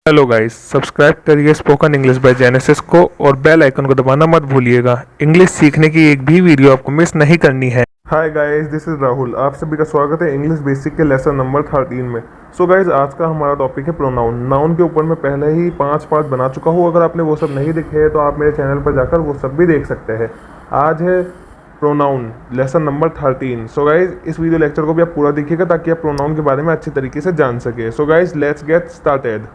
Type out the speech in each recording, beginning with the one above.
Hello guys, subscribe करिए spoken English by genesis को और बेल आइकन को दबाना मत भूलिएगा। इंग्लिश सीखने की एक भी वीडियो आपको मिस नहीं करनी है। Hi guys, this is Rahul. आप सभी का स्वागत है इंग्लिश बेसिक के लेसन नंबर 13 में। सो गाइस, आज का हमारा टॉपिक है प्रोनाउन। नाउन के ऊपर मैं पहले ही 5 पार्ट बना चुका हूँ। अगर आपने वो सब नहीं देखे हैं तो आप मेरे चैनल पर जाकर वो सब भी देख सकते हैं। आज है pronoun lesson number 13। So guys, इस वीडियो लेक्चर को भी आप पूरा देखिएगा ताकि आप प्रोनाउन के बारे में अच्छी तरीके से जान सके। So guys, let's get started.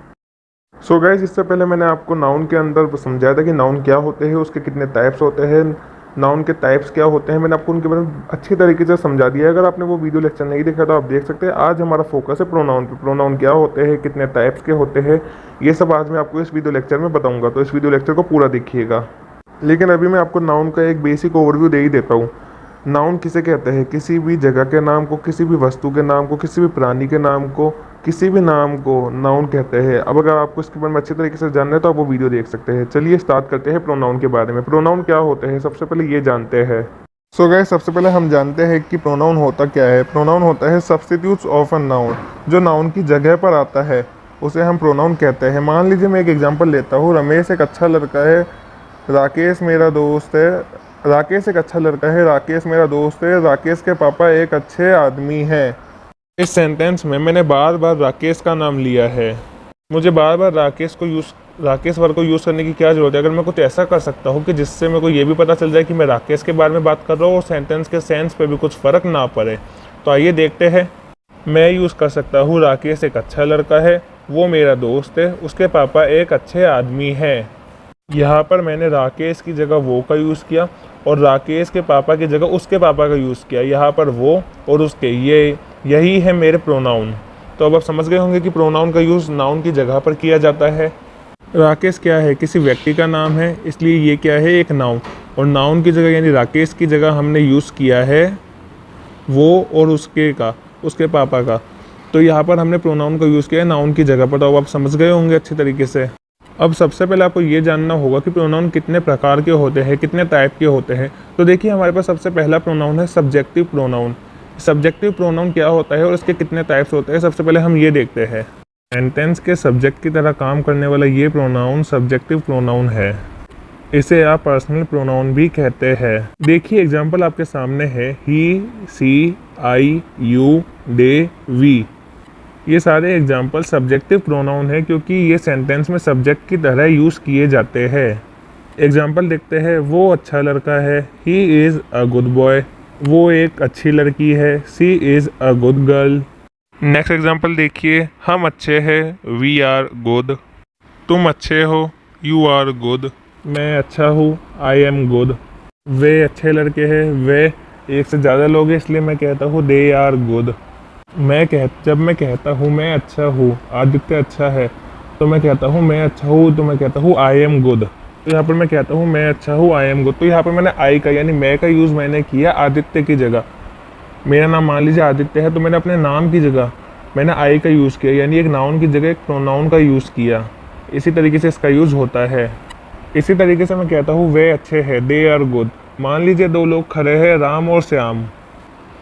So guys, इससे पहले मैंने आपको नाउन के अंदर समझाया था कि नाउन क्या होते हैं, उसके कितने टाइप्स होते हैं, नाउन के टाइप्स क्या होते हैं। मैंने आपको उनके बारे में अच्छी तरीके से समझा दिया है। अगर आपने वो वीडियो लेक्चर नहीं देखा तो आप देख सकते हैं। आज हमारा फोकस है प्रोनाउन पे। प्रोनाउन क्या होते हैं, कितने टाइप्स के होते हैं, ये सब आज मैं आपको इस वीडियो लेक्चर में बताऊँगा। तो इस वीडियो लेक्चर को पूरा देखिएगा। लेकिन अभी मैं आपको नाउन का एक बेसिक ओवरव्यू दे ही देता हूँ। नाउन किसे कहते हैं? किसी भी जगह के नाम को, किसी भी वस्तु के नाम को, किसी भी प्राणी के नाम को, किसी भी नाम को नाउन कहते हैं। अब अगर आपको इसके बारे में अच्छे तरीके से जानना है तो आप वो वीडियो देख सकते हैं। चलिए स्टार्ट करते हैं प्रोनाउन के बारे में। प्रोनाउन क्या होते हैं, सबसे पहले ये जानते हैं। सो गाइस, सबसे पहले हम जानते हैं कि प्रोनाउन होता क्या है। प्रोनाउन होता है सब्स्टिट्यूट्स ऑफ अ नाउन। जो नाउन की जगह पर आता है उसे हम प्रोनाउन कहते हैं। मान लीजिए मैं एक एग्जाम्पल लेता हूँ। रमेश एक अच्छा लड़का है, राकेश मेरा दोस्त है। राकेश एक अच्छा लड़का है, राकेश मेरा दोस्त है, राकेश के पापा एक अच्छे आदमी हैं। इस सेंटेंस में मैंने बार बार राकेश का नाम लिया है। मुझे बार बार राकेश वर्ड को यूज़ करने की क्या ज़रूरत है? अगर मैं कुछ ऐसा कर सकता हूँ कि जिससे मेरे को ये भी पता चल जाए कि मैं राकेश के बारे में बात कर रहा हूँ और सेंटेंस के सेंस पे भी कुछ फ़र्क ना पड़े, तो आइए देखते हैं। मैं यूज़ कर सकता हूँ राकेश एक अच्छा लड़का है, वो मेरा दोस्त है, उसके पापा एक अच्छे आदमी हैं। यहाँ पर मैंने राकेश की जगह वो का यूज़ किया और राकेश के पापा की जगह उसके पापा का यूज़ किया। यहाँ पर वो और उसके, यही है मेरे प्रोनाउन। तो अब आप समझ गए होंगे कि प्रोनाउन का यूज़ नाउन की जगह पर किया जाता है। राकेश क्या है? किसी व्यक्ति का नाम है, इसलिए ये क्या है? एक नाउन। और नाउन की जगह यानी राकेश की जगह हमने यूज़ किया है वो और उसके पापा का। तो यहाँ पर हमने प्रोनाउन का यूज़ किया है नाउन की जगह पर। तो अब आप समझ गए होंगे अच्छी तरीके से। अब सबसे पहले आपको ये जानना होगा कि प्रोनाउन कितने प्रकार के होते हैं, कितने टाइप के होते हैं। तो देखिए, हमारे पास सबसे पहला प्रोनाउन है सब्जेक्टिव प्रोनाउन। सब्जेक्टिव प्रोनाउन क्या होता है और इसके कितने टाइप्स होते हैं, सबसे पहले हम ये देखते हैं। सेंटेंस के सब्जेक्ट की तरह काम करने वाला ये प्रोनाउन सब्जेक्टिव प्रोनाउन है। इसे आप पर्सनल प्रोनाउन भी कहते हैं। देखिए, एग्जाम्पल आपके सामने है। ही, सी, आई, यू, दे, वी। ये सारे एग्जाम्पल सब्जेक्टिव प्रोनाउन है क्योंकि ये सेंटेंस में सब्जेक्ट की तरह यूज़ किए जाते हैं। एग्जाम्पल देखते हैं। वो अच्छा लड़का है, he is a good boy. वो एक अच्छी लड़की है, she is a good girl. Next example देखिए। हम अच्छे हैं, वी आर गुड। तुम अच्छे हो, यू आर गुड। मैं अच्छा हूँ, आई एम गुड। वे अच्छे लड़के हैं, वे एक से ज़्यादा लोग हैं, इसलिए मैं कहता हूँ दे आर गुड। जब मैं कहता हूँ मैं अच्छा हूँ, आदित्य अच्छा है, तो मैं कहता हूँ मैं अच्छा हूँ, तो मैं कहता हूँ आई एम गुड। तो यहाँ पर मैं कहता हूँ मैं अच्छा हूँ, आई एम गुड। तो यहाँ पर मैंने आई का यानी मैं का यूज़ मैंने किया आदित्य की जगह। मेरा नाम मान लीजिए आदित्य है, तो मैंने अपने नाम की जगह मैंने आई का यूज़ किया, यानी एक नाउन की जगह एक प्रोनाउन का यूज़ किया। इसी तरीके से इसका यूज़ होता है। इसी तरीके से मैं कहता हूँ वे अच्छे हैं, दे आर गुड। मान लीजिए दो लोग खड़े हैं, राम और श्याम,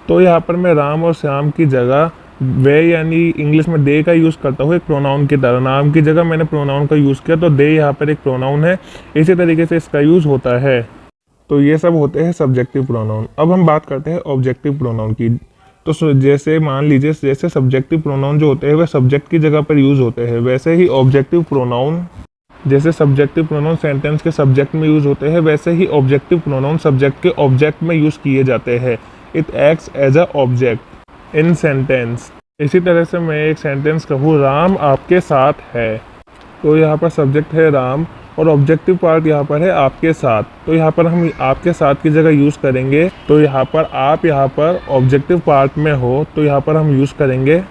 तो यहाँ पर मैं राम और श्याम की जगह वे यानी इंग्लिश में दे का यूज़ करता हूँ एक प्रोनाउन की तरह। नाम की जगह मैंने प्रोनाउन का यूज़ किया, तो दे यहाँ पर एक प्रोनाउन है। इसी तरीके से इसका यूज़ होता है। तो ये सब होते हैं सब्जेक्टिव प्रोनाउन। अब हम बात करते हैं ऑब्जेक्टिव प्रोनाउन की। तो जैसे मान लीजिए, जैसे सब्जेक्टिव प्रोनाउन जो होते हैं वह सब्जेक्ट की जगह पर यूज़ होते हैं, वैसे ही ऑब्जेक्टिव प्रोनाउन, जैसे सब्जेक्टिव प्रोनाउन सेंटेंस के सब्जेक्ट में यूज़ होते हैं, वैसे ही ऑब्जेक्टिव प्रोनाउन सब्जेक्ट के ऑब्जेक्ट में यूज़ किए जाते हैं। It acts as a object in sentence. इसी तरह से मैं एक सेंटेंस कहूँ, राम आपके साथ है, तो यहाँ पर सब्जेक्ट है राम और ऑब्जेक्टिव पार्ट यहाँ पर है आपके साथ। तो यहाँ पर हम आपके साथ की जगह यूज़ करेंगे। तो यहाँ पर आप यहाँ पर ऑब्जेक्टिव पार्ट में हो, तो यहाँ पर हम यूज़ करेंगे।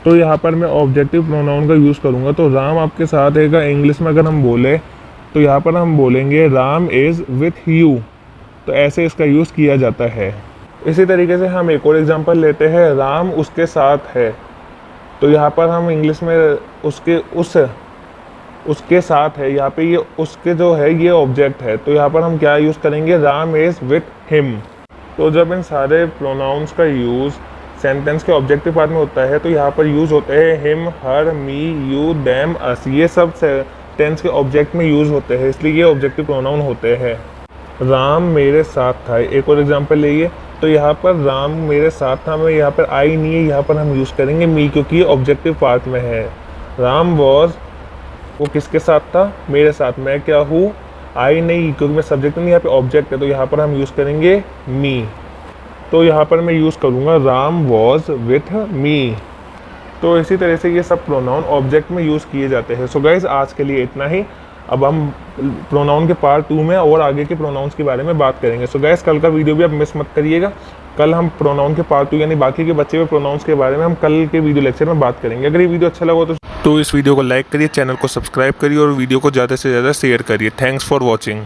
तो यहाँ पर मैं ऑब्जेक्टिव प्रोनाउन का यूज़ करूँगा। तो राम आपके साथ है, इंग्लिश में अगर हम बोले तो यहाँ पर हम बोलेंगे राम इज़ विथ यू। तो ऐसे इसका यूज़ किया जाता है। इसी तरीके से हम एक और एग्जांपल लेते हैं। राम उसके साथ है, तो यहाँ पर हम इंग्लिश में उसके साथ है, यहाँ पे ये उसके जो है ये ऑब्जेक्ट है, तो यहाँ पर हम क्या यूज़ करेंगे? Ram is with him. तो जब इन सारे प्रोनाउंस का यूज़ सेंटेंस के ऑब्जेक्टिव पार्ट में होता है तो यहाँ पर यूज़ होते हैं him, her, me, you, them, us. ये सब टेंस के ऑब्जेक्ट में यूज़ होते हैं, इसलिए ये ऑब्जेक्टिव प्रोनाउन होते हैं। राम मेरे साथ था, एक और एग्जांपल लेइए। तो यहाँ पर राम मेरे साथ था में यहाँ पर आई नहीं है, यहाँ पर हम यूज़ करेंगे मी, क्योंकि ये ऑब्जेक्टिव पार्ट में है। राम वॉज, वो किसके साथ था? मेरे साथ। मैं क्या हूँ? आई नहीं, क्योंकि मैं सब्जेक्ट नहीं, यहाँ पे ऑब्जेक्ट है, तो यहाँ पर हम यूज़ करेंगे मी। तो यहाँ पर मैं यूज़ करूँगा राम वॉज विथ मी। तो इसी तरह से ये सब प्रोनाउन ऑब्जेक्ट में यूज़ किए जाते हैं। सो गाइज आज के लिए इतना ही। अब हम प्रोनाउन के पार्ट 2 में और आगे के प्रोनाउंस के बारे में बात करेंगे। सो गाइज कल का वीडियो भी आप मिस मत करिएगा। कल हम प्रोनाउन के पार्ट 2 यानी बाकी के बचे हुए प्रोनाउंस के बारे में हम कल के वीडियो लेक्चर में बात करेंगे। अगर ये वीडियो अच्छा लगा तो इस वीडियो को लाइक करिए, चैनल को सब्सक्राइब करिए और वीडियो को ज़्यादा से ज़्यादा शेयर करिए। Thanks for watching.